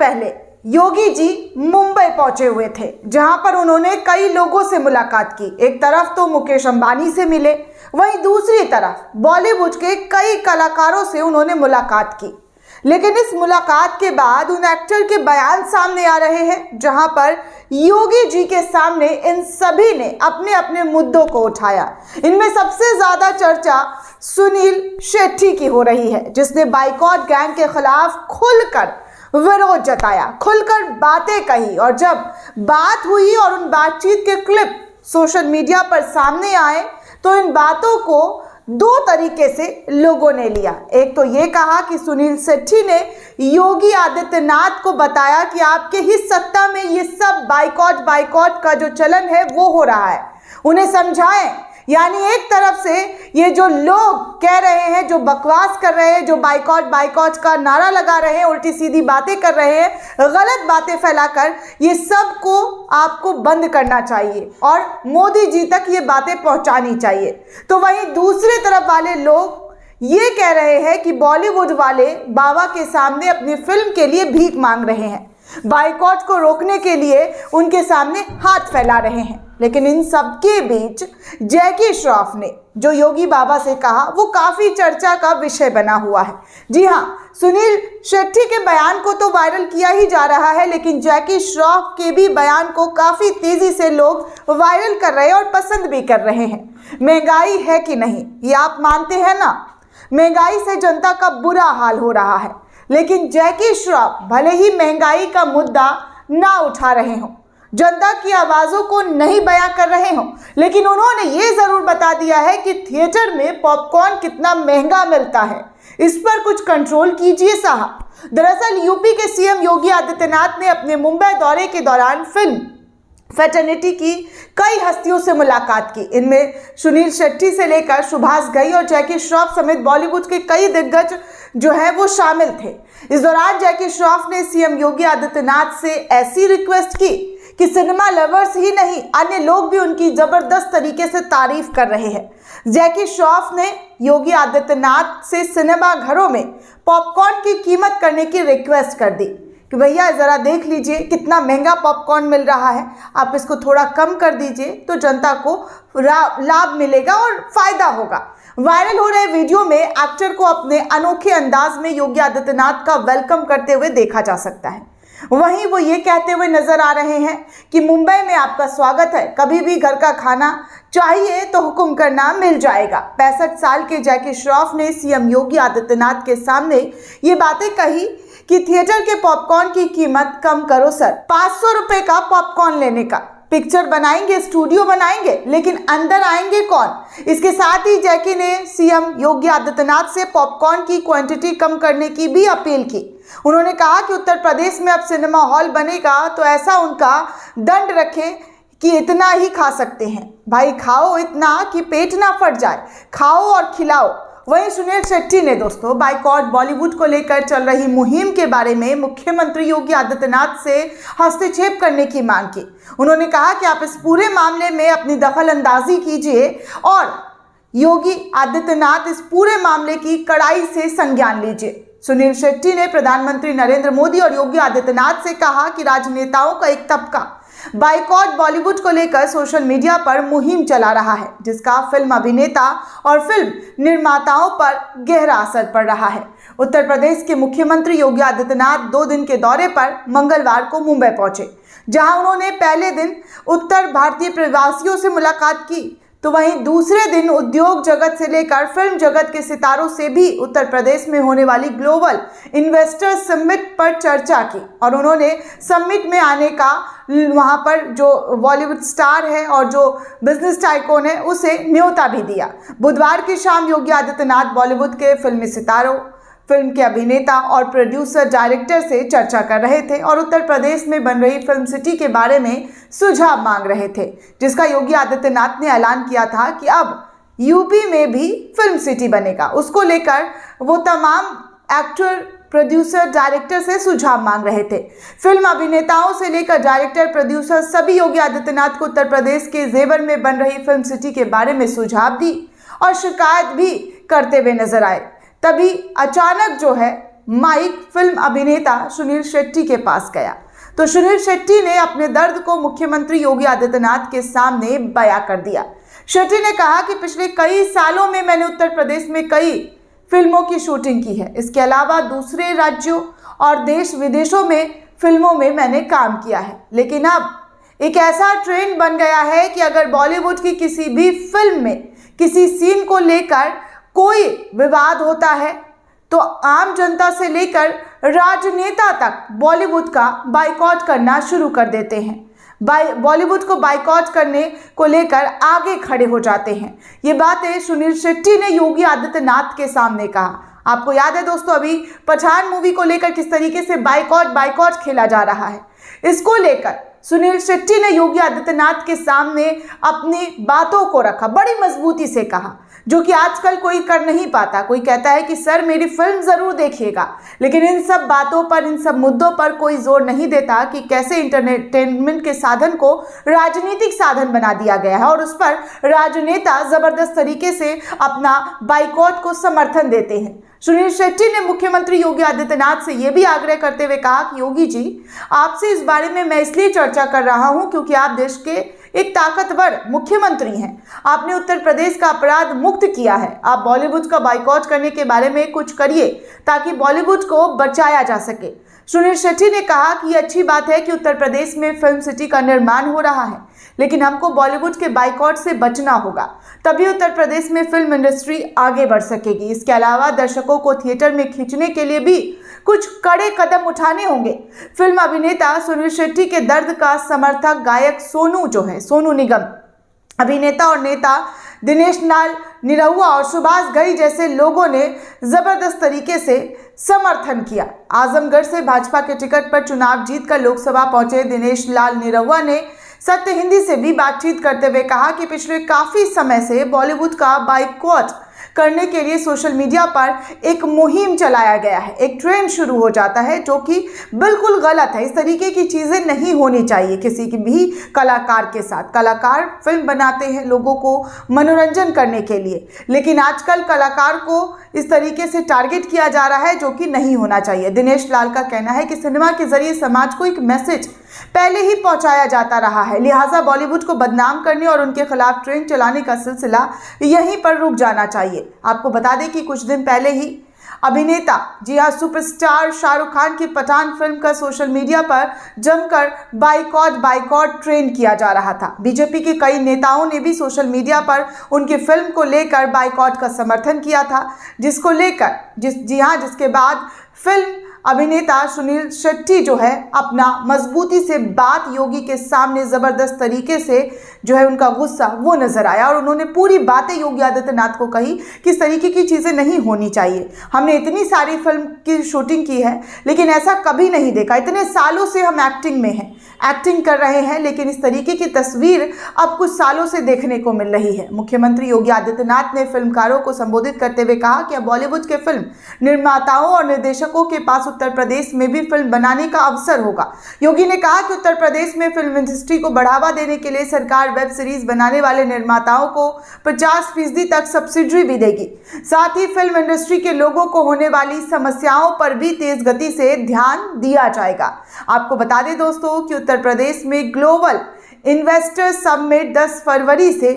पहले योगी जी मुंबई पहुंचे हुए थे, जहां पर उन्होंने कई लोगों से मुलाकात की। एक तरफ तो मुकेश अंबानी से मिले, वहीं दूसरी तरफ बॉलीवुड के कई कलाकारों से उन्होंने मुलाकात की। लेकिन इस मुलाकात के बाद उन एक्टर के बयान सामने आ रहे हैं, जहां पर योगी जी के सामने इन सभी ने अपने अपने मुद्दों को उठाया। इनमें सबसे ज्यादा चर्चा सुनील शेट्टी की हो रही है, जिसने बाइकॉट गैंग के खिलाफ खुलकर विरोध जताया, खुलकर बातें कही। और जब बात हुई और उन बातचीत के क्लिप सोशल मीडिया पर सामने आए तो इन बातों को दो तरीके से लोगों ने लिया। एक तो ये कहा कि सुनील शेट्टी ने योगी आदित्यनाथ को बताया कि आपके ही सत्ता में ये सब बाइकॉट का जो चलन है वो हो रहा है, उन्हें समझाएं। यानी एक तरफ से ये जो लोग कह रहे हैं, जो बकवास कर रहे हैं, जो बाइकॉट का नारा लगा रहे हैं, उल्टी सीधी बातें कर रहे हैं, गलत बातें फैलाकर, ये सब को आपको बंद करना चाहिए और मोदी जी तक ये बातें पहुंचानी चाहिए। तो वहीं दूसरे तरफ वाले लोग ये कह रहे हैं कि बॉलीवुड वाले बाबा के सामने अपनी फिल्म के लिए भीख मांग रहे हैं, बाइकॉट को रोकने के लिए उनके सामने हाथ फैला रहे हैं। लेकिन इन सब के बीच जैकी श्रॉफ ने जो योगी बाबा से कहा वो काफी चर्चा का विषय बना हुआ है। जी हाँ, सुनील शेट्टी के बयान को तो वायरल किया ही जा रहा है, लेकिन जैकी श्रॉफ के भी बयान को काफी तेजी से लोग वायरल कर रहे हैं और पसंद भी कर रहे हैं। महंगाई है कि नहीं, ये आप मानते हैं ना, महंगाई से जनता का बुरा हाल हो रहा है। लेकिन जैकी श्रॉफ भले ही महंगाई का मुद्दा ना उठा रहे हों, जनता की आवाज़ों को नहीं बयां कर रहे हों, लेकिन उन्होंने ये ज़रूर बता दिया है कि थिएटर में पॉपकॉर्न कितना महंगा मिलता है, इस पर कुछ कंट्रोल कीजिए साहब। दरअसल यूपी के सीएम योगी आदित्यनाथ ने अपने मुंबई दौरे के दौरान फिल्म फैटर्निटी की कई हस्तियों से मुलाकात की। इनमें सुनील शेट्टी से लेकर सुभाष घई और जैकी श्रॉफ समेत बॉलीवुड के कई दिग्गज जो है वो शामिल थे। इस दौरान जैकी श्रॉफ ने सीएम योगी आदित्यनाथ से ऐसी रिक्वेस्ट की कि सिनेमा लवर्स ही नहीं, अन्य लोग भी उनकी जबरदस्त तरीके से तारीफ कर रहे हैं। जैकी श्रॉफ ने योगी आदित्यनाथ से सिनेमा घरों में पॉपकॉर्न की कीमत करने की रिक्वेस्ट कर दी कि भैया ज़रा देख लीजिए कितना महंगा पॉपकॉर्न मिल रहा है, आप इसको थोड़ा कम कर दीजिए तो जनता को लाभ मिलेगा और फायदा होगा। वायरल हो रहे वीडियो में एक्टर को अपने अनोखे अंदाज में योगी आदित्यनाथ का वेलकम करते हुए देखा जा सकता है। वहीं वो ये कहते हुए नजर आ रहे हैं कि मुंबई में आपका स्वागत है, कभी भी घर का खाना चाहिए तो हुक्म करना, मिल जाएगा। 65 साल के जैकी श्रॉफ ने सीएम योगी आदित्यनाथ के सामने ये बातें कही कि थिएटर के पॉपकॉर्न की कीमत कम करो सर, 500 रुपए का पॉपकॉर्न लेने का, पिक्चर बनाएंगे, स्टूडियो बनाएंगे, लेकिन अंदर आएंगे कौन। इसके साथ ही जैकी ने सीएम योगी आदित्यनाथ से पॉपकॉर्न की क्वांटिटी कम करने की भी अपील की। उन्होंने कहा कि उत्तर प्रदेश में अब सिनेमा हॉल बनेगा तो ऐसा उनका दंड रखें कि इतना ही खा सकते हैं। भाई खाओ इतना कि पेट ना फट जाए, खाओ और खिलाओ। वहीं सुनील शेट्टी ने दोस्तों बाइकॉट बॉलीवुड को लेकर चल रही मुहिम के बारे में मुख्यमंत्री योगी आदित्यनाथ से हस्तक्षेप करने की मांग की। उन्होंने कहा कि आप इस पूरे मामले में अपनी दखल अंदाजी कीजिए और योगी आदित्यनाथ इस पूरे मामले की कड़ाई से संज्ञान लीजिए। सुनील शेट्टी ने प्रधानमंत्री नरेंद्र मोदी और योगी आदित्यनाथ से कहा कि राजनेताओं का एक तबका बाइकॉट बॉलीवुड को लेकर सोशल मीडिया पर मुहिम चला रहा है, जिसका फिल्म अभिनेता और फिल्म निर्माताओं पर गहरा असर पड़ रहा है। उत्तर प्रदेश के मुख्यमंत्री योगी आदित्यनाथ 2 दिन के दौरे पर मंगलवार को मुंबई पहुंचे, जहां उन्होंने पहले दिन उत्तर भारतीय प्रवासियों से मुलाकात की, तो वहीं दूसरे दिन उद्योग जगत से लेकर फिल्म जगत के सितारों से भी उत्तर प्रदेश में होने वाली ग्लोबल इन्वेस्टर समिट पर चर्चा की। और उन्होंने समिट में आने का वहां पर जो बॉलीवुड स्टार है और जो बिजनेस टाइकून है उसे न्योता भी दिया। बुधवार की शाम योगी आदित्यनाथ बॉलीवुड के फिल्मी सितारों, फिल्म के अभिनेता और प्रोड्यूसर डायरेक्टर से चर्चा कर रहे थे और उत्तर प्रदेश में बन रही फिल्म सिटी के बारे में सुझाव मांग रहे थे, जिसका योगी आदित्यनाथ ने ऐलान किया था कि अब यूपी में भी फिल्म सिटी बनेगा। उसको लेकर वो तमाम एक्टर, प्रोड्यूसर, डायरेक्टर से सुझाव मांग रहे थे। फिल्म अभिनेताओं से लेकर डायरेक्टर, प्रोड्यूसर सभी योगी आदित्यनाथ को उत्तर प्रदेश के जेवर में बन रही फिल्म सिटी के बारे में सुझाव दी और शिकायत भी करते हुए नजर आए। तभी अचानक जो है माइक फिल्म अभिनेता सुनील शेट्टी के पास गया तो सुनील शेट्टी ने अपने दर्द को मुख्यमंत्री योगी आदित्यनाथ के सामने बयां कर दिया। शेट्टी ने कहा कि पिछले कई सालों में मैंने उत्तर प्रदेश में कई फिल्मों की शूटिंग की है। इसके अलावा दूसरे राज्यों और देश विदेशों में फिल्मों में मैंने काम किया है, लेकिन अब एक ऐसा ट्रेंड बन गया है कि अगर बॉलीवुड की किसी भी फिल्म में किसी सीन को लेकर कोई विवाद होता है तो आम जनता से लेकर राजनेता तक बॉलीवुड का बायकॉट करना शुरू कर देते हैं। बॉलीवुड को बायकॉट करने को लेकर आगे खड़े हो जाते हैं। ये बातें सुनील शेट्टी ने योगी आदित्यनाथ के सामने कहा। आपको याद है दोस्तों, अभी पठान मूवी को लेकर किस तरीके से बायकॉट खेला जा रहा है। इसको लेकर सुनील शेट्टी ने योगी आदित्यनाथ के सामने अपनी बातों को रखा, बड़ी मजबूती से कहा, जो कि आजकल कोई कर नहीं पाता। कोई कहता है कि सर मेरी फिल्म जरूर देखिएगा, लेकिन इन सब बातों पर, इन सब मुद्दों पर कोई जोर नहीं देता कि कैसे इंटरटेनमेंट के साधन को राजनीतिक साधन बना दिया गया है और उस पर राजनेता जबरदस्त तरीके से अपना बाइकॉट को समर्थन देते हैं। सुनील शेट्टी ने मुख्यमंत्री योगी आदित्यनाथ से यह भी आग्रह करते हुए कहा कि योगी जी, आपसे इस बारे में मैं इसलिए चर्चा कर रहा हूं क्योंकि आप देश के एक ताकतवर मुख्यमंत्री हैं। आपने उत्तर प्रदेश का अपराध मुक्त किया है। आप बॉलीवुड का बाइकॉट करने के बारे में कुछ करिए ताकि बॉलीवुड को बचाया जा सके। सुनील शेट्टी ने कहा कि ये अच्छी बात है कि उत्तर प्रदेश में फिल्म सिटी का निर्माण हो रहा है, लेकिन हमको बॉलीवुड के बाइकॉट से बचना होगा, तभी उत्तर प्रदेश में फिल्म इंडस्ट्री आगे बढ़ सकेगी। इसके अलावा दर्शकों को थिएटर में खींचने के लिए भी कुछ कड़े कदम उठाने होंगे। फिल्म अभिनेता सुनील शेट्टी के दर्द का समर्थक गायक सोनू निगम, अभिनेता और नेता दिनेश लाल निरहुआ और सुभाष घई जैसे लोगों ने जबरदस्त तरीके से समर्थन किया। आजमगढ़ से भाजपा के टिकट पर चुनाव जीतकर लोकसभा पहुंचे दिनेश लाल निरहुआ ने सत्य हिंदी से भी बातचीत करते हुए कहा कि पिछले काफी समय से बॉलीवुड का बाइकॉट करने के लिए सोशल मीडिया पर एक मुहिम चलाया गया है। एक ट्रेंड शुरू हो जाता है जो कि बिल्कुल गलत है। इस तरीके की चीज़ें नहीं होनी चाहिए किसी की भी कलाकार के साथ। कलाकार फिल्म बनाते हैं लोगों को मनोरंजन करने के लिए, लेकिन आजकल कलाकार को इस तरीके से टारगेट किया जा रहा है जो कि नहीं होना चाहिए। दिनेश लाल का कहना है कि सिनेमा के जरिए समाज को एक मैसेज पहले ही पहुंचाया जाता रहा है, लिहाजा बॉलीवुड को बदनाम करने और उनके खिलाफ ट्रेंड चलाने का सिलसिला यहीं पर रुक जाना चाहिए। आपको बता दें कि कुछ दिन पहले ही अभिनेता, जी हाँ, सुपरस्टार शाहरुख खान की पठान फिल्म का सोशल मीडिया पर जमकर बाइकॉट ट्रेंड किया जा रहा था। बीजेपी के कई नेताओं ने भी सोशल मीडिया पर उनकी फिल्म को लेकर बाइकॉट का समर्थन किया था, जिसके बाद फिल्म अभिनेता सुनील शेट्टी जो है अपना मजबूती से बात योगी के सामने जबरदस्त तरीके से जो है उनका गुस्सा वो नजर आया और उन्होंने पूरी बातें योगी आदित्यनाथ को कही कि इस तरीके की चीज़ें नहीं होनी चाहिए। हमने इतनी सारी फिल्म की शूटिंग की है लेकिन ऐसा कभी नहीं देखा। इतने सालों से हम एक्टिंग में हैं, एक्टिंग कर रहे हैं, लेकिन इस तरीके की तस्वीर अब कुछ सालों से देखने को मिल रही है। मुख्यमंत्री योगी आदित्यनाथ ने फिल्मकारों को संबोधित करते हुए कहा कि अब बॉलीवुड के फिल्म निर्माताओं और निर्देशकों के पास उत्तर प्रदेश में भी फिल्म बनाने का अवसर होगा। योगी ने कहा कि उत्तर प्रदेश में फिल्म इंडस्ट्री को बढ़ावा देने के लिए सरकार वेब सीरीज बनाने वाले निर्माताओं को 50% तक सब्सिडी भी देगी। साथ ही फिल्म इंडस्ट्री के लोगों को होने वाली समस्याओं पर भी तेज गति से ध्यान दिया जाएगा। आपको बता दें दोस्तों कि उत्तर प्रदेश में ग्लोबल इन्वेस्टर समिट 10 फरवरी से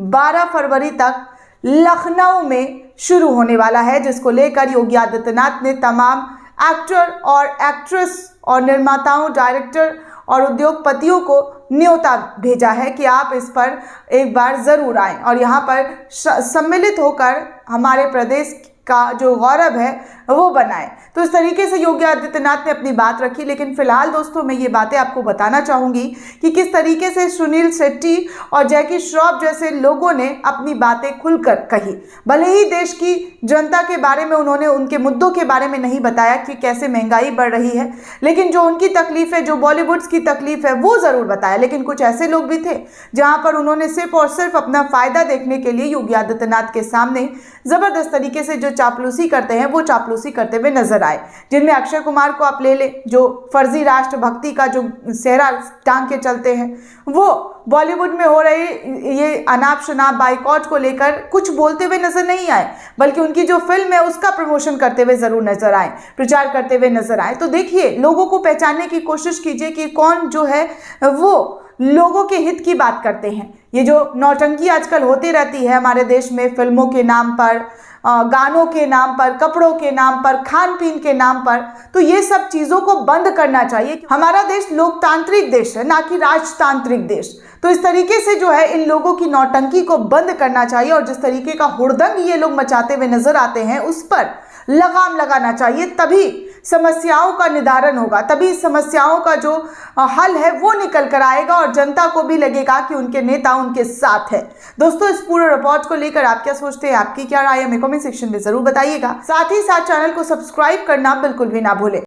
12 फरवरी तक लखनऊ में शुरू होने वाला है, जिसको लेकर योगी आदित्यनाथ ने तमाम एक्टर और एक्ट्रेस और निर्माताओं, डायरेक्टर और उद्योगपतियों को न्योता भेजा है कि आप इस पर एक बार ज़रूर आएं और यहाँ पर सम्मिलित होकर हमारे प्रदेश का जो गौरव है वो बनाएं। तो इस तरीके से योगी आदित्यनाथ ने अपनी बात रखी। लेकिन फिलहाल दोस्तों मैं ये बातें आपको बताना चाहूँगी कि किस तरीके से सुनील शेट्टी और जैकी श्रॉफ जैसे लोगों ने अपनी बातें खुलकर कही। भले ही देश की जनता के बारे में उन्होंने उनके मुद्दों के बारे में नहीं बताया कि कैसे महंगाई बढ़ रही है, लेकिन जो उनकी तकलीफ है, जो बॉलीवुड की तकलीफ है वो ज़रूर बताया। लेकिन कुछ ऐसे लोग भी थे जहाँ पर उन्होंने सिर्फ और सिर्फ अपना फ़ायदा देखने के लिए योगी आदित्यनाथ के सामने ज़बरदस्त तरीके से जो चापलूसी करते हैं वो चापलूसी चापलूसी करते हुए नजर आए, जिनमें अक्षय कुमार को आप ले ले, जो फर्जी राष्ट्रभक्ति का जो सेहरा टांग के चलते हैं, वो बॉलीवुड में हो रही ये अनाप शनाप बाइकॉट को लेकर कुछ बोलते हुए नजर नहीं आए, बल्कि उनकी जो फिल्म है उसका प्रमोशन करते हुए जरूर नजर आए, प्रचार करते हुए नजर आए। तो देखिए, लोगों को पहचानने की कोशिश कीजिए कि कौन जो है वो लोगों के हित की बात करते हैं। ये जो नौटंकी आजकल होती रहती है हमारे देश में, फिल्मों के नाम पर, गानों के नाम पर, कपड़ों के नाम पर, खान पीन के नाम पर, तो ये सब चीजों को बंद करना चाहिए। हमारा देश लोकतांत्रिक देश है, ना कि राजतांत्रिक देश। तो इस तरीके से जो है इन लोगों की नौटंकी को बंद करना चाहिए और जिस तरीके का हुड़दंग ये लोग मचाते हुए नजर आते हैं उस पर लगाम लगाना चाहिए। तभी समस्याओं का निदान होगा, तभी समस्याओं का जो हल है वो निकल कर आएगा और जनता को भी लगेगा कि उनके नेता उनके साथ है। दोस्तों, इस पूरे रिपोर्ट को लेकर आप क्या सोचते हैं, आपकी क्या राय है, हमें कमेंट सेक्शन में जरूर बताइएगा। साथ ही साथ चैनल को सब्सक्राइब करना बिल्कुल भी ना भूलें।